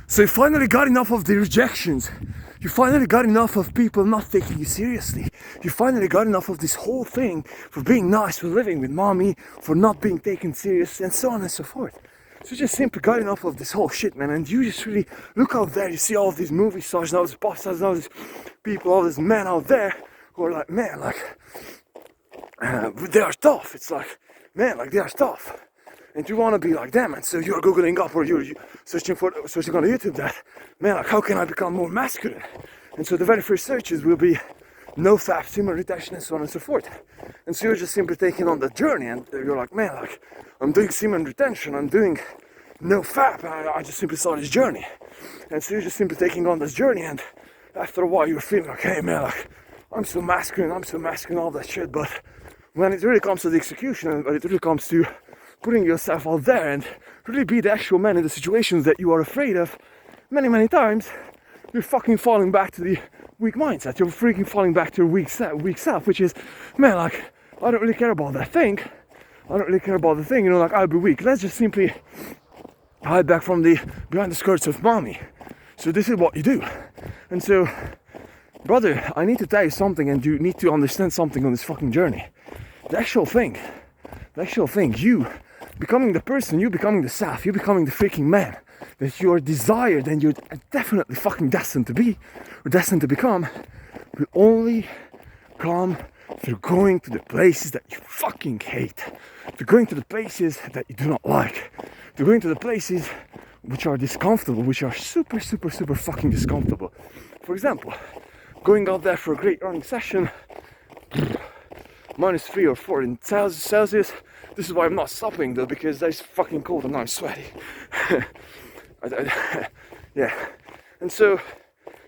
So you finally got enough of the rejections. You finally got enough of people not taking you seriously. You finally got enough of this whole thing for being nice, for living with mommy, for not being taken serious, and so on and so forth. So you just simply got enough of this whole shit, man. And you just really look out there, you see all these movie stars, and all these pop stars, and all these people, all these men out there who are like, man, like, they are tough. It's like, man, like, they are tough. And you want to be like them, and so you're googling up or you're searching on YouTube that, man, like, how can I become more masculine? And so the very first searches will be Nofap, semen retention, and so on and so forth. And so you're just simply taking on the journey, and you're like, man, like, I'm doing semen retention, I'm doing Nofap, and I just simply saw this journey. And so you're just simply taking on this journey, and after a while you're feeling like, hey man, like, I'm so masculine, all that shit. But when it really comes to the execution, and when it really comes to putting yourself out there and really be the actual man in the situations that you are afraid of, many times you're fucking falling back to the weak mindset. You're freaking falling back to your weak self, which is, man, like, I don't really care about that thing. You know, like, I'll be weak. Let's just simply hide back from behind the skirts of mommy. So this is what you do. And so, brother, I need to tell you something, and you need to understand something on this fucking journey. The actual thing, you becoming the person, you becoming the self, you becoming the freaking man that you're desired and you're definitely fucking destined to be, or destined to become, will only come through going to the places that you fucking hate, through going to the places that you do not like, through going to the places which are discomfortable, which are super fucking discomfortable. For example, going out there for a great running session, -3 or 4 in Celsius. This is why I'm not stopping though, because it's fucking cold and I'm sweaty. Yeah. And so,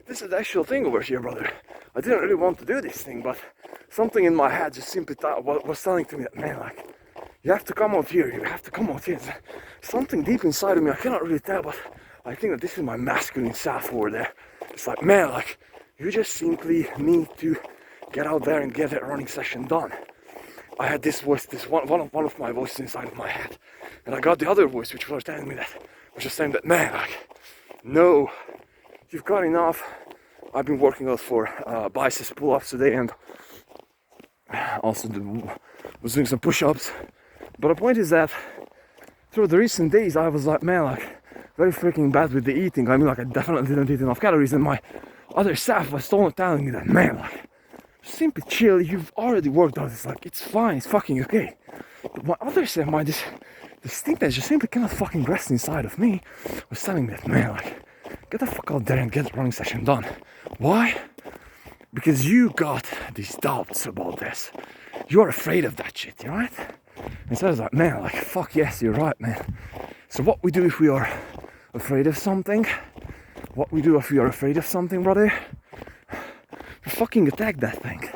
this is the actual thing over here, brother. I didn't really want to do this thing, but something in my head just simply was telling to me that, man, like, you have to come out here, Something deep inside of me, I cannot really tell, but I think that this is my masculine self over there. It's like, man, like, you just simply need to get out there and get that running session done. I had this voice, one of my voices inside of my head, and I got the other voice which was telling me that, which was saying that, man, like, no, you've got enough. I've been working out for biceps pull-ups today, and also was doing some push-ups. But the point is that through the recent days, I was like, man, like, very freaking bad with the eating. I mean, like, I definitely didn't eat enough calories, and my other self was still telling me that, man, like, simply chill, you've already worked out, it's like, it's fine, it's fucking okay. But my other self, this thing that just simply cannot fucking rest inside of me, was telling me that, man, like, get the fuck out there and get the running session done. Why? Because you got these doubts about this. You're afraid of that shit, you right? And so I was like, man, like, fuck yes, you're right, man. So what we do if we are afraid of something, brother, we fucking attack that thing.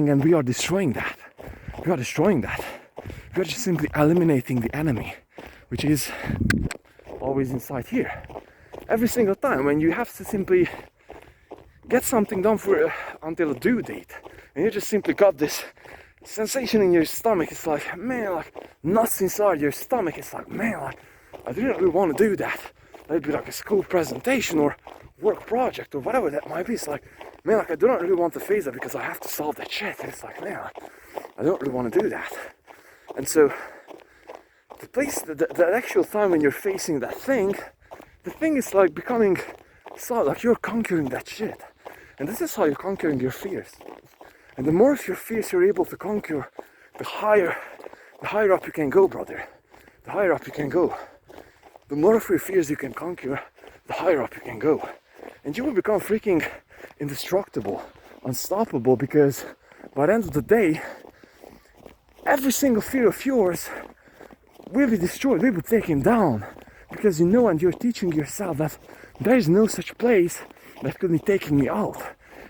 And we are destroying that. We are just simply eliminating the enemy, which is always inside here. Every single time when you have to simply get something done until a due date, and you just simply got this sensation in your stomach, it's like, man, like, nuts inside your stomach, it's like, man, like, I didn't really want to do that. Maybe like a school presentation or work project or whatever that might be. It's like, man, like, I don't really want to face that because I have to solve that shit. And it's like, man, like, I don't really want to do that. And so the actual time when you're facing that thing, the thing is like becoming solid, like you're conquering that shit. And this is how you're conquering your fears. And the more of your fears you're able to conquer, the higher up you can go, brother. The higher up you can go. The more of your fears you can conquer, the higher up you can go. And you will become freaking indestructible, unstoppable, because by the end of the day, every single fear of yours will be destroyed, will be taken down. Because you know, and you're teaching yourself that there is no such place that could be taking me out.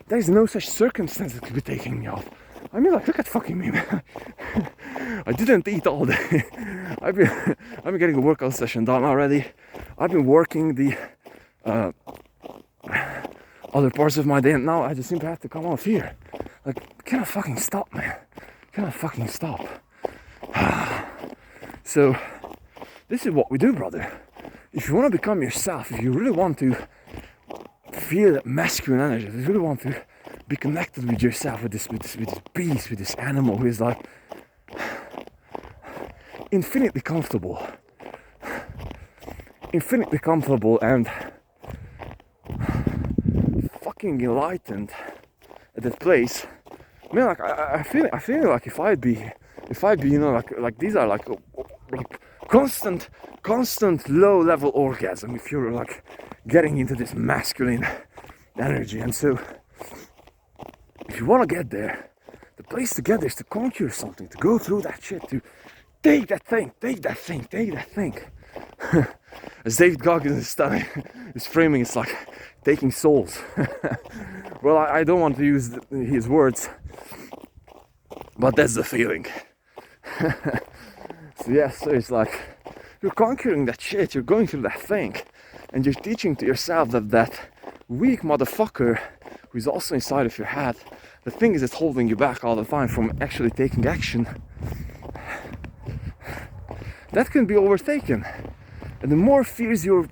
There is no such circumstance that could be taking me out. I mean, like, look at fucking me, man. I didn't eat all day. I've been getting a workout session done already. I've been working the other parts of my day, and now I just simply have to come out here. Like, cannot fucking stop, man. Cannot fucking stop. So, this is what we do, brother. if you want to become yourself, if you really want to feel that masculine energy, if you really want to be connected with yourself, with this beast, with this animal who is like infinitely comfortable and fucking enlightened at that place. Man, like I feel like if I'd be, you know, like these are like constant low level orgasm if you're like getting into this masculine energy. And so if you want to get there, the place to get there is to conquer something, to go through that shit, to take that thing. As David Goggins is framing, it's like taking souls. Well, I don't want to use his words, but that's the feeling. So yes, so it's like you're conquering that shit, you're going through that thing, and you're teaching to yourself that weak motherfucker who is also inside of your head, the thing is that's holding you back all the time from actually taking action, that can be overtaken. And the more fears you're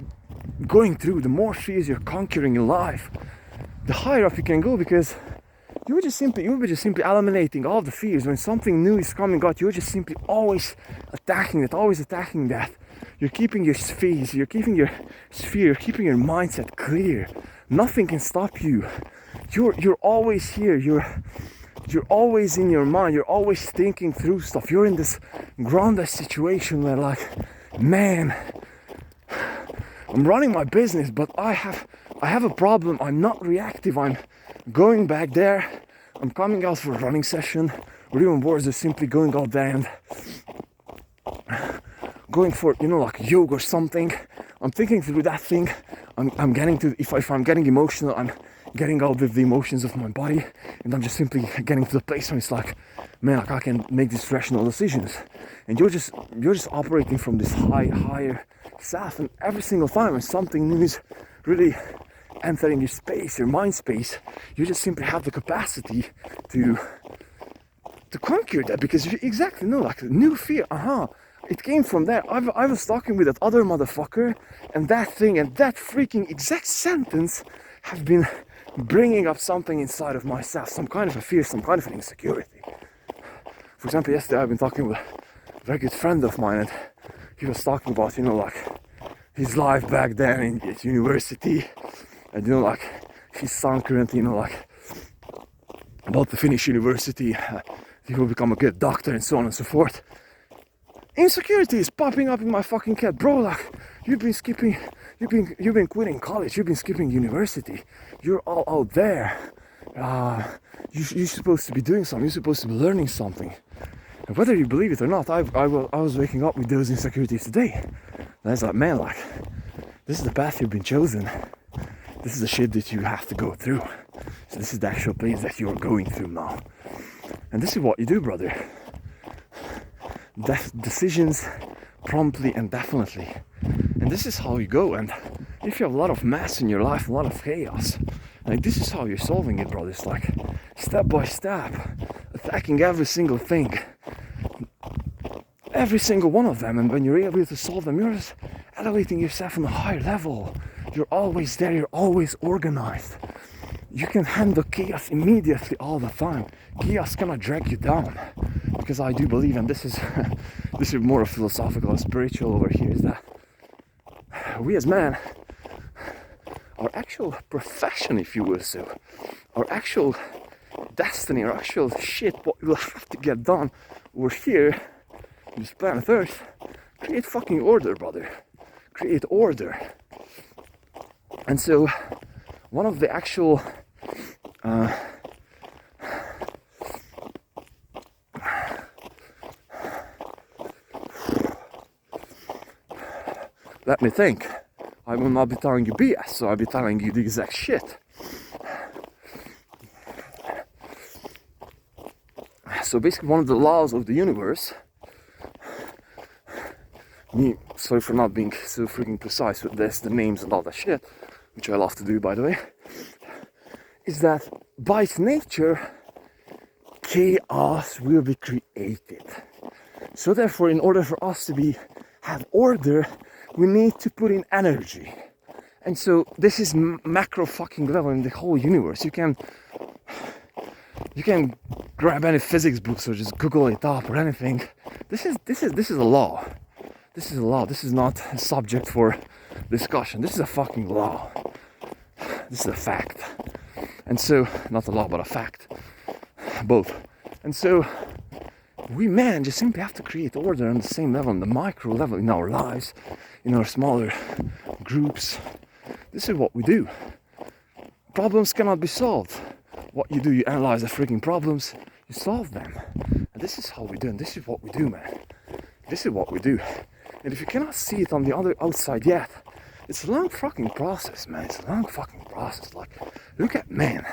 going through, the more fears you're conquering in life, the higher up you can go, because you'll be just simply eliminating all the fears. When something new is coming out, you're just simply always attacking that. You're keeping your space, you're keeping your sphere, you're keeping your mindset clear. Nothing can stop you. You're always here. You're always in your mind. You're always thinking through stuff. You're in this grounded situation where, like, man, I'm running my business, but I have a problem. I'm not reactive. I'm going back there. I'm coming out for a running session, or even worse, is simply going out there and going for, you know, like yoga or something. I'm thinking through that thing. I'm getting to, if I'm getting emotional, I'm getting out with the emotions of my body, and I'm just simply getting to the place where it's like, man, like I can make these rational decisions. And you're just operating from this higher self, and every single time when something new is really entering your space, your mind space, you just simply have the capacity to conquer that, because you exactly know, like, new fear, it came from there. I was talking with that other motherfucker, and that thing and that freaking exact sentence have been bringing up something inside of myself, some kind of a fear, some kind of an insecurity. For example, yesterday I've been talking with a very good friend of mine, and he was talking about, you know, like his life back then at university, and, you know, like his son currently, you know, like about to finish university, he will become a good doctor and so on and so forth. Insecurity is popping up in my fucking head, bro. Like, you've been quitting college, you've been skipping university, you're all out there. You're supposed to be doing something, you're supposed to be learning something. And whether you believe it or not, I was waking up with those insecurities today. And I was like, man, like, this is the path you've been chosen. This is the shit that you have to go through. So this is the actual place that you're going through now. And this is what you do, brother. Decisions promptly and definitely. And this is how you go. And if you have a lot of mess in your life, a lot of chaos, like, this is how you're solving it, brother. It's like step by step, attacking every single thing, every single one of them. And when you're able to solve them, you're just elevating yourself on a higher level. You're always there, you're always organized. You can handle chaos immediately all the time. Chaos cannot drag you down. Because I do believe, and this is more of philosophical and spiritual over here, is that we as men, our actual profession, if you will, so our actual destiny, our actual shit, what we'll have to get done over here on this planet Earth, create fucking order, brother. Create order. And so one of the actual let me think. I will not be telling you BS, so I'll be telling you the exact shit. So basically, one of the laws of the universe, sorry for not being so freaking precise with this, the names and all that shit, which I love to do, by the way, is that by its nature, chaos will be created. So therefore, in order for us to have order, we need to put in energy. And so this is macro fucking level in the whole universe. You can grab any physics books or just Google it up or anything. This is a law. This is a law. This is not a subject for discussion. This is a fucking law. This is a fact. And so, not a law, but a fact. Both. And so, we men just simply have to create order on the same level, on the micro level in our lives, in our smaller groups. This is what we do. Problems cannot be solved. What you do, you analyze the freaking problems, you solve them. And this is how we do, and this is what we do, man. This is what we do. And if you cannot see it on the other outside yet, it's a long fucking process, man. It's a long fucking process. Like, look at men.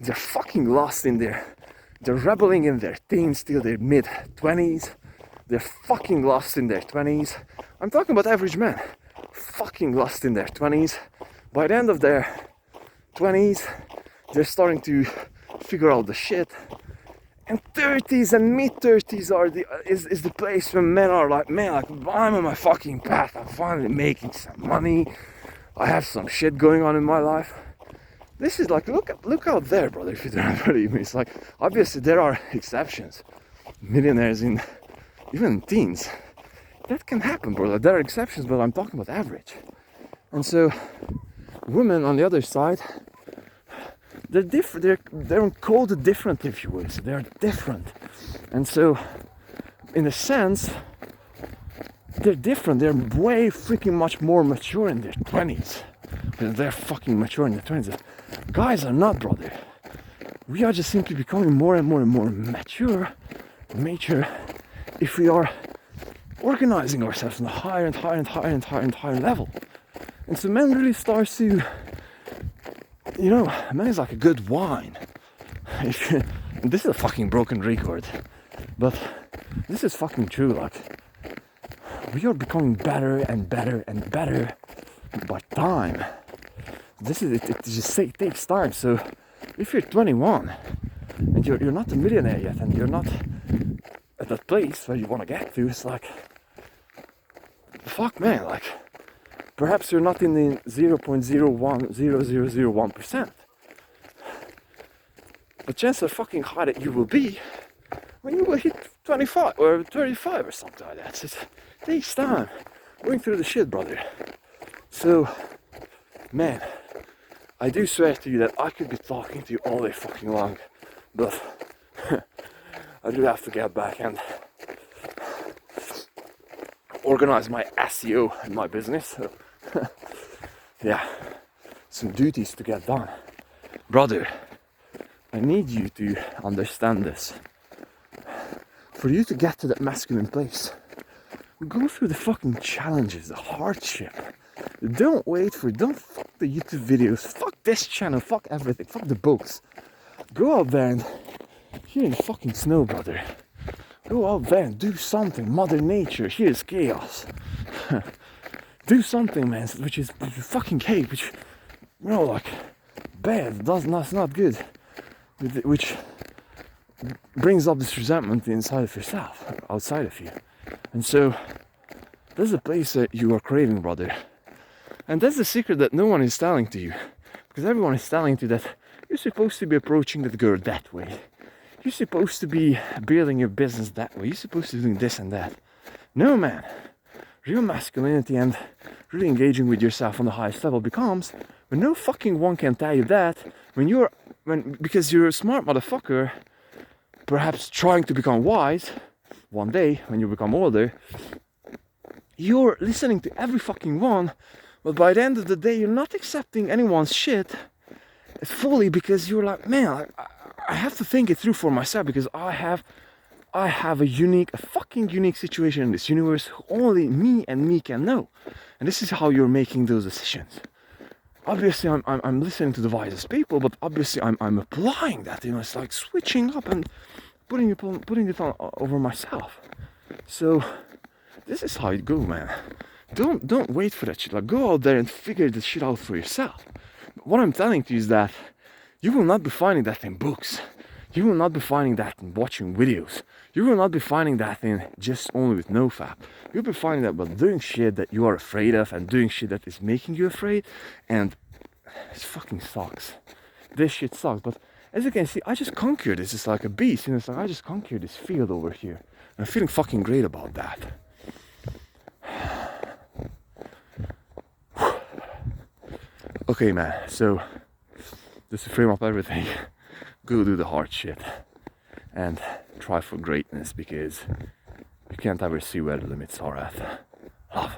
They're fucking lost in there. They're rebelling in their teens till their mid-20s. They're fucking lost in their 20s. I'm talking about average men. Fucking lost in their 20s. By the end of their 20s, they're starting to figure out the shit. And 30s and mid-30s is the place where men are like, man, like, I'm on my fucking path. I'm finally making some money. I have some shit going on in my life. This is like, look out there, brother, if you don't believe me. It's like, obviously there are exceptions. Millionaires even in teens. That can happen, brother. There are exceptions, but I'm talking about average. And so, women on the other side, they're different. They're coded different, if you will. So they're different. And so, in a sense, they're different. They're way freaking much more mature in their 20s. They're fucking mature in their 20s. Guys are not, brother. We are just simply becoming more and more and more mature if we are organizing ourselves on a higher and higher and higher and higher and higher level. And so men really start to, you know, man is like a good wine. And this is a fucking broken record, but this is fucking true. Like, we are becoming better and better and better by time. It just takes time. So if you're 21 and you're not a millionaire yet and you're not at that place where you want to get to, it's like, fuck, man, like, perhaps you're not in the 0.010001%. The chances are fucking high that you will be when you will hit 25 or 35 or something like that. So it takes time going through the shit, brother. So, man, I do swear to you that I could be talking to you all day fucking long, but I do have to get back and organize my SEO in my business. So, yeah, some duties to get done. Brother, I need you to understand this. For you to get to that masculine place, go through the fucking challenges, the hardship. Don't fuck the YouTube videos, fuck this channel, fuck everything, fuck the books. Go out there and, here in the fucking snow, brother. Go out there and do something. Mother Nature, here's chaos. Do something, man, which is fucking hate, which, you know, like, bad, that's not good. Which brings up this resentment inside of yourself, outside of you. And so, there's a place that you are craving, brother. And that's the secret that no one is telling to you. Because everyone is telling you that you're supposed to be approaching that girl that way. You're supposed to be building your business that way. You're supposed to be doing this and that. No, man. Real masculinity and really engaging with yourself on the highest level becomes when no fucking one can tell you that because you're a smart motherfucker, perhaps trying to become wise one day when you become older, you're listening to every fucking one, but by the end of the day you're not accepting anyone's shit fully because you're like, man, I have to think it through for myself because I have a fucking unique situation in this universe only me and me can know. And this is how you're making those decisions. Obviously I'm listening to the wisest people, but obviously I'm applying that, you know, it's like switching up and putting it on over myself. So this is how it goes, man. Don't wait for that shit. Like, go out there and figure this shit out for yourself. What I'm telling you is that you will not be finding that in books. You will not be finding that in watching videos. You will not be finding that in just only with Nofap. You'll be finding that by doing shit that you are afraid of and doing shit that is making you afraid, and it fucking sucks. This shit sucks, but as you can see, I just conquered this. It's like a beast, you know, it's like I just conquered this field over here. And I'm feeling fucking great about that. Okay, man, so just to frame up everything, go do the hard shit and try for greatness, because you can't ever see where the limits are at. Love.